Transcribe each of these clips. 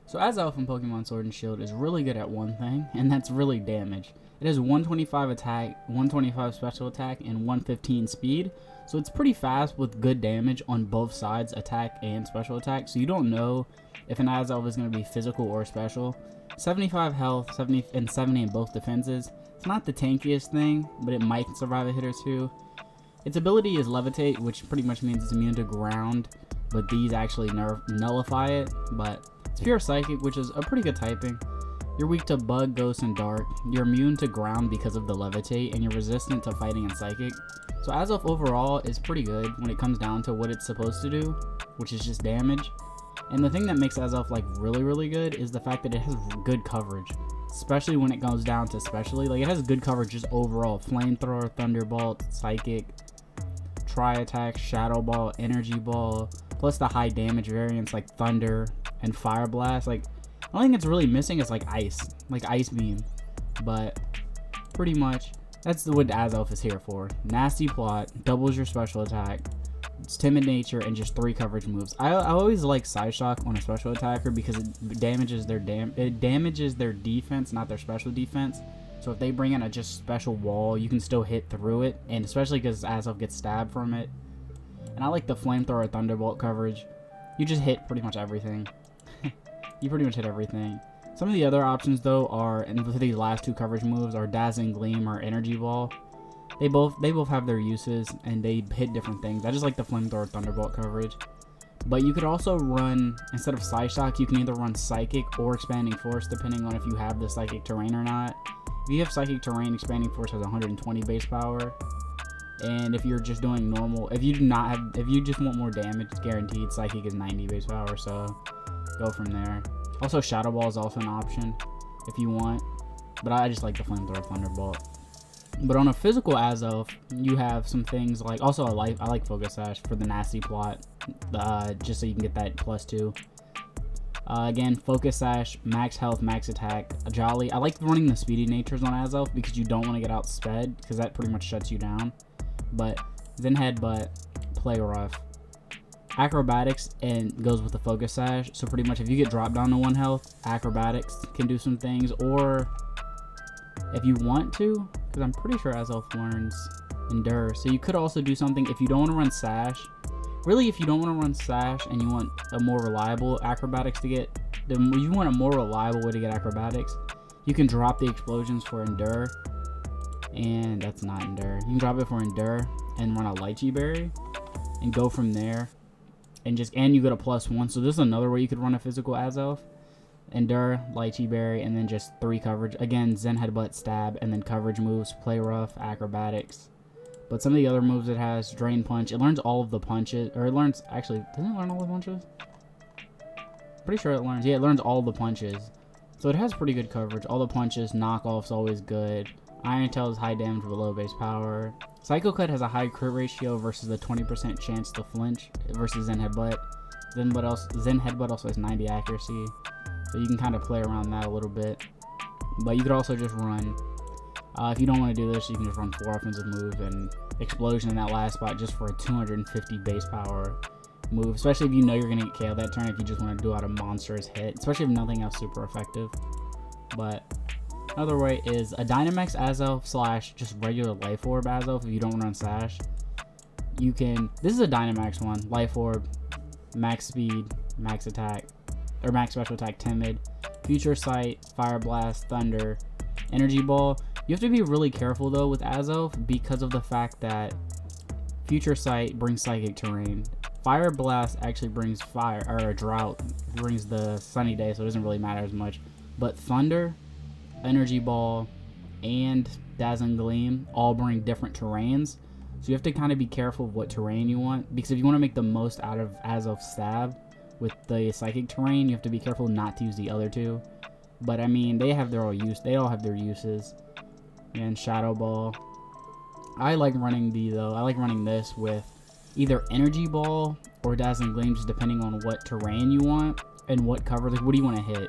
So Azelf in Pokemon Sword and Shield is really good at one thing, and that's really damage. It has 125 attack, 125 special attack, and 115 speed. So it's pretty fast with good damage on both sides, attack and special attack. So you don't know if an Azelf is going to be physical or special. 75 health, 70 and 70 in both defenses. It's not the tankiest thing, but it might survive a hit or two. Its ability is Levitate, which pretty much means it's immune to ground, but these actually nullify it. But it's pure Psychic, which is a pretty good typing. You're weak to Bug, Ghost, and Dark. You're immune to ground because of the Levitate, and you're resistant to fighting and Psychic. So Azelf overall is pretty good when it comes down to what it's supposed to do, which is just damage. And the thing that makes Azelf like really good is the fact that it has good coverage, especially when it goes down to specially. Like, it has good coverage just overall. Flamethrower, Thunderbolt, Psychic, Tri-Attack, Shadow Ball, Energy Ball, plus the high damage variants like Thunder and Fire Blast. Like, the only thing it's really missing is like Ice Beam, but pretty much that's what Azelf is here for. Nasty plot, doubles your special attack, it's timid nature, and just 3 coverage moves. I always like Psyshock on a special attacker because it damages their defense, not their special defense. So if they bring in a just special wall, you can still hit through it, and especially because Azelf gets stabbed from it. And I like the Flamethrower Thunderbolt coverage. You just hit pretty much everything. You pretty much hit everything. Some of the other options though are, and for these last 2 coverage moves, are Dazzling Gleam or Energy Ball. They both have their uses and they hit different things. I just like the Flamethrower Thunderbolt coverage. But you could also run, instead of Psyshock, you can either run Psychic or Expanding Force, depending on if you have the Psychic Terrain or not. If you have Psychic Terrain, Expanding Force has 120 base power. And if you're just doing normal, if you just want more damage, guaranteed, Psychic is 90 base power, so go from there. Also, Shadow Ball is also an option if you want, but I just like the Flamethrower Thunderbolt. But on a physical Azelf, you have some things like, also I like Focus Sash for the nasty plot, just so you can get that +2. Again, Focus Sash, max health, max attack, Jolly. I like running the speedy natures on Azelf because you don't want to get outsped, because that pretty much shuts you down. But Zen Headbutt, Play Rough, Acrobatics, and goes with the Focus Sash. So pretty much if you get dropped down to 1 health, Acrobatics can do some things. Or if you want to, because I'm pretty sure Azelf learns Endure. So you could also do something if you don't want to run Sash. Really, if you don't want to run Sash and you want a more reliable Acrobatics to get, you want a more reliable way to get Acrobatics, you can drop the explosions for Endure. And that's not Endure. You can drop it for Endure and run a Lychee Berry and go from there. And you get a +1. So this is another way you could run a physical Azelf. Endure, Lychee Berry, and then just 3 coverage. Again, Zen Headbutt, Stab, and then coverage moves, Play Rough, Acrobatics. But some of the other moves it has, Drain Punch. It learns all of the punches, or it learns, actually, doesn't it learn all the punches? Pretty sure it learns, yeah, it learns all the punches. So it has pretty good coverage. All the punches, knockoff's always good. Iron Tail is high damage with low base power. Psycho Cut has a high crit ratio versus the 20% chance to flinch versus Zen Headbutt. Zen Headbutt also has 90 accuracy, so you can kind of play around that a little bit. But you could also just run, if you don't want to do this, you can just run 4 offensive moves and Explosion in that last spot just for a 250 base power move, especially if you know you're going to get KO'd that turn, if you just want to do out a monstrous hit, especially if nothing else super effective. But another way is a Dynamax Azelf / just regular Life Orb Azelf if you don't run Sash. You can, this is a Dynamax one, Life Orb, max speed, max attack, or max special attack, timid, Future Sight, Fire Blast, Thunder, Energy Ball. You have to be really careful though with Azelf because of the fact that Future Sight brings Psychic Terrain. Fire Blast actually brings fire, or a drought, brings the sunny day, so it doesn't really matter as much. But Thunder, Energy Ball, and Dazzling Gleam all bring different terrains. So you have to kind of be careful of what terrain you want, because if you want to make the most out of Azelf Stab with the Psychic Terrain, you have to be careful not to use the other 2. But I mean, they all have their uses. And Shadow Ball. I like running this with either Energy Ball or Dazzling Gleam, just depending on what terrain you want and what cover. Like, what do you want to hit?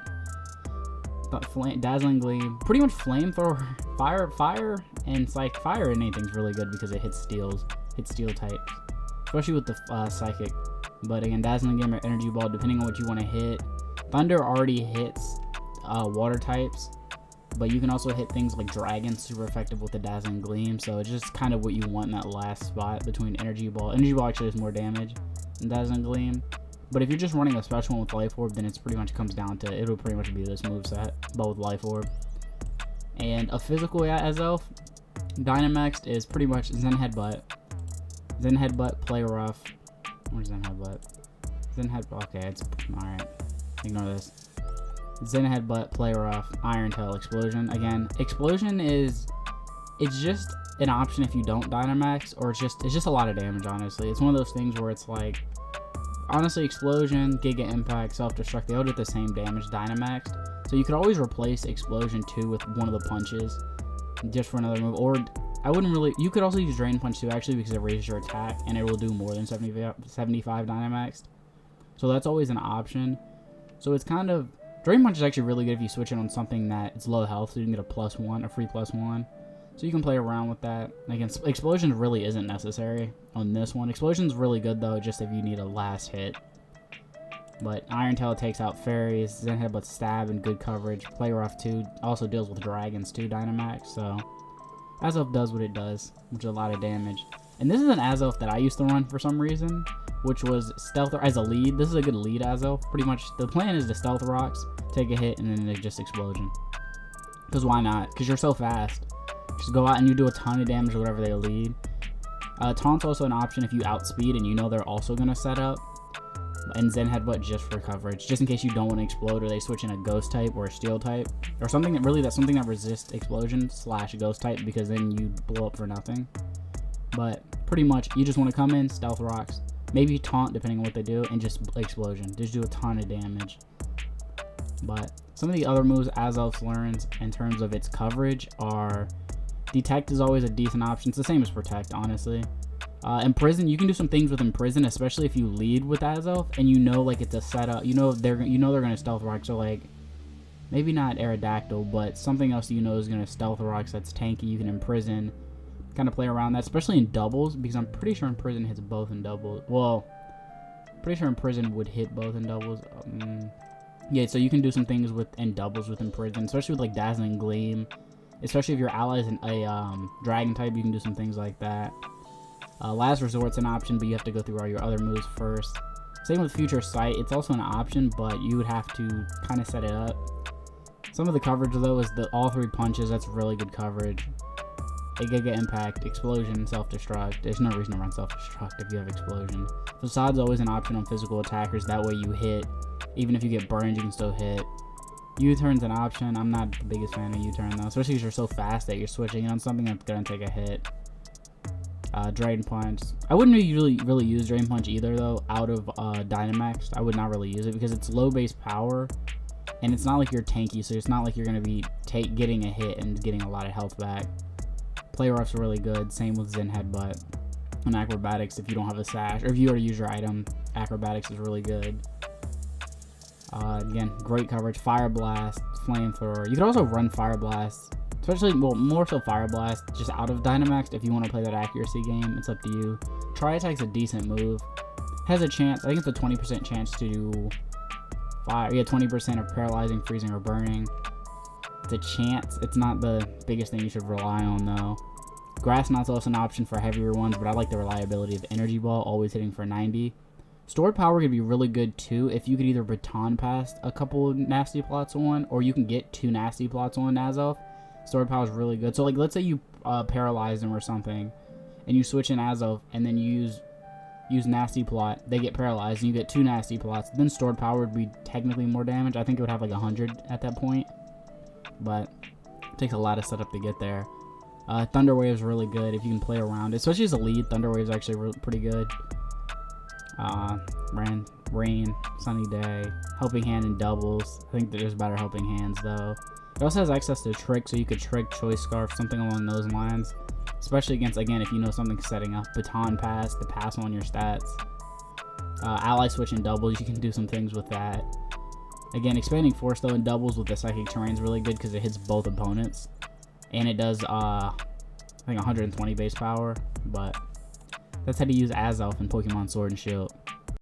But Dazzling Gleam, pretty much Flamethrower, fire, and Fire and anything's really good because it hits steel types, especially with the Psychic. But again, Dazzling Gleam or Energy Ball, depending on what you want to hit. Thunder already hits water types, but you can also hit things like Dragon, super effective with the Dazzling Gleam, so it's just kind of what you want in that last spot between Energy Ball. Energy Ball actually does more damage than Dazzling Gleam, but if you're just running a special one with Life Orb, then it's pretty much comes down to, it'll pretty much be this moveset, but with Life Orb. And a physical Azelf, Dynamaxed is pretty much Zen Headbutt. Zen Headbutt, Play Rough. Where's Zen Headbutt? Zen Headbutt, okay, it's, alright, ignore this. Zen Headbutt, Play Rough, Iron Tail, Explosion. Again, Explosion is, it's just an option if you don't Dynamax, or it's just a lot of damage, honestly. It's one of those things where it's like, honestly, Explosion, Giga Impact, Self-Destruct, they all do the same damage Dynamaxed. So you could always replace Explosion 2 with one of the punches, just for another move. Or, I wouldn't really, you could also use Drain Punch 2, actually, because it raises your attack, and it will do more than 75 Dynamaxed. So that's always an option. So it's kind of, Drain Punch is actually really good if you switch it on something that it's low health, so you can get a +1, a free +1. So you can play around with that. Again, Explosion really isn't necessary on this one. Explosion's really good though, just if you need a last hit. But Iron Tail takes out fairies, Zen Headbutt Stab and good coverage. Play Rough 2 also deals with dragons too, Dynamax, so Azelf does what it does, which is a lot of damage. And this is an Azelf that I used to run for some reason, which was Stealth as a lead. This is a good lead Azelf. Pretty much the plan is to Stealth Rocks, take a hit, and then it's just Explosion. Because why not? Because you're so fast. Just go out and you do a ton of damage or whatever they lead. Taunt's also an option if you outspeed and you know they're also going to set up. And Zen Headbutt just for coverage, just in case you don't want to explode or they switch in a Ghost type or a Steel type. Or something that really, that's something that resists Explosion / Ghost type, because then you blow up for nothing. But pretty much, you just want to come in, Stealth Rocks, maybe Taunt depending on what they do, and just Explosion. Just do a ton of damage. But some of the other moves Azelf learns in terms of its coverage are, Detect is always a decent option. It's the same as Protect, honestly. Imprison, you can do some things with Imprison, especially if you lead with Azelf and you know like it's a setup. You know they're gonna Stealth Rock, so like maybe not Aerodactyl, but something else you know is gonna Stealth Rocks that's tanky. You can Imprison, kind of play around that, especially in doubles, because I'm pretty sure Imprison hits both in doubles. Well, pretty sure Imprison would hit both in doubles. Yeah, so you can do some things in doubles with Imprison, especially with like Dazzling Gleam. Especially if your ally is a dragon type, you can do some things like that. Last Resort's an option, but you have to go through all your other moves first. Same with Future Sight, it's also an option, but you would have to kind of set it up. Some of the coverage though is all 3 punches, that's really good coverage. A Giga Impact, Explosion, Self-Destruct. There's no reason to run Self-Destruct if you have Explosion. Facade's always an option on physical attackers, that way you hit. Even if you get burned, you can still hit. U-turn's an option. I'm not the biggest fan of U-turn though, especially because you're so fast that you're switching on something that's gonna take a hit. Drain Punch. I wouldn't really use Drain Punch either though. Out of Dynamax, I would not really use it because it's low base power, and it's not like you're tanky, so it's not like you're gonna be getting a hit and getting a lot of health back. Play Rough's really good. Same with Zen Headbutt. And Acrobatics, if you don't have a sash or if you already use your item, Acrobatics is really good. Again, great coverage. Fire Blast, Flamethrower. You could also run Fire Blast, especially, well, more so Fire Blast, just out of Dynamax if you want to play that accuracy game. It's up to you. Tri-Attack's a decent move. Has a chance, I think it's a 20% chance to fire. Yeah, 20% of paralyzing, freezing, or burning. It's a chance. It's not the biggest thing you should rely on though. Grass Knot's also an option for heavier ones, but I like the reliability of Energy Ball, always hitting for 90. Stored Power could be really good too if you could either baton pass a couple nasty plots on, or you can get 2 nasty plots on Azelf. Stored Power is really good. So like, let's say you paralyze them or something, and you switch in Azelf, and then you use nasty plot, they get paralyzed, and you get 2 nasty plots. Then Stored Power would be technically more damage. I think it would have like 100 at that point, but it takes a lot of setup to get there. Thunder Wave is really good if you can play around it, especially as a lead. Thunder Wave is actually pretty good. Rain, Sunny Day, Helping Hand in doubles. I think there's better Helping Hands though. It also has access to Trick, so you could Trick, Choice Scarf, something along those lines. Especially against, again, if you know something's setting up. Baton Pass to pass on your stats. Ally Switch in doubles, you can do some things with that. Again, Expanding Force though in doubles with the Psychic Terrain is really good because it hits both opponents. And it does, I think 120 base power, but that's how to use Azelf in Pokemon Sword and Shield.